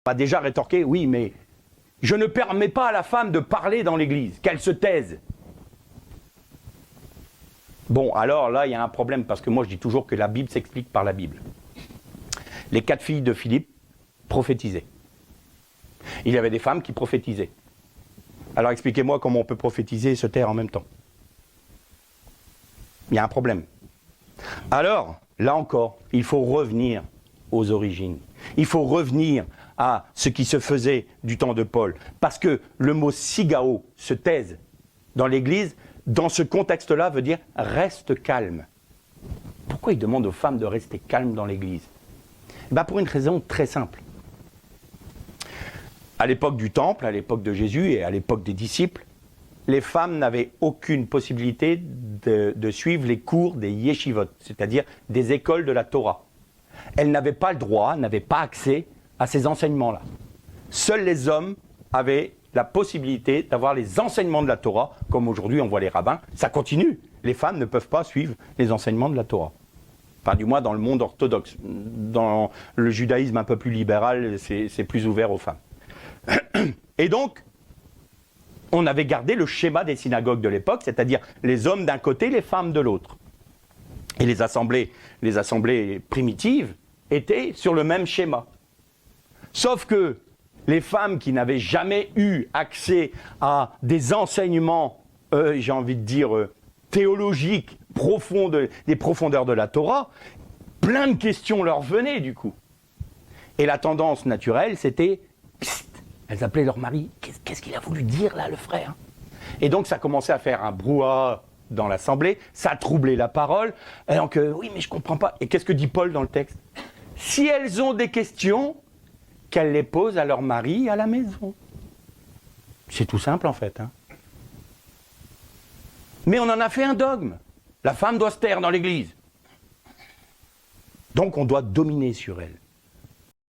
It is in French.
On va déjà rétorquer, oui, mais je ne permets pas à la femme de parler dans l'église, qu'elle se taise. Bon, alors là, il y a un problème, parce que moi je dis toujours que la Bible s'explique par la Bible. Les 4 filles de Philippe prophétisaient. Il y avait des femmes qui prophétisaient. Alors expliquez-moi comment on peut prophétiser et se taire en même temps. Il y a un problème. Alors, là encore, il faut revenir aux origines. Il faut revenir à ce qui se faisait du temps de Paul. Parce que le mot sigao, se taise, dans l'Église, dans ce contexte-là, veut dire reste calme. Pourquoi il demande aux femmes de rester calmes dans l'Église? Pour une raison très simple. À l'époque du Temple, à l'époque de Jésus et à l'époque des disciples, les femmes n'avaient aucune possibilité de suivre les cours des yeshivot, c'est-à-dire des écoles de la Torah. Elles n'avaient pas le droit, n'avaient pas accès à ces enseignements-là. Seuls les hommes avaient la possibilité d'avoir les enseignements de la Torah, comme aujourd'hui on voit les rabbins. Ça continue. Les femmes ne peuvent pas suivre les enseignements de la Torah. Enfin, du moins dans le monde orthodoxe. Dans le judaïsme un peu plus libéral, c'est plus ouvert aux femmes. Et donc, on avait gardé le schéma des synagogues de l'époque, c'est-à-dire les hommes d'un côté, les femmes de l'autre. Et les assemblées primitives étaient sur le même schéma. Sauf que les femmes qui n'avaient jamais eu accès à des enseignements, j'ai envie de dire, théologiques, des profondeurs de la Torah, plein de questions leur venaient du coup. Et la tendance naturelle, c'était... Elles appelaient leur mari, qu'est-ce qu'il a voulu dire là, le frère? Et donc ça commençait à faire un brouhaha dans l'assemblée, ça troublait la parole. Et donc, oui, mais je ne comprends pas. Et qu'est-ce que dit Paul dans le texte? Si elles ont des questions, qu'elles les posent à leur mari à la maison. C'est tout simple en fait. Mais on en a fait un dogme. La femme doit se taire dans l'église. Donc on doit dominer sur elle.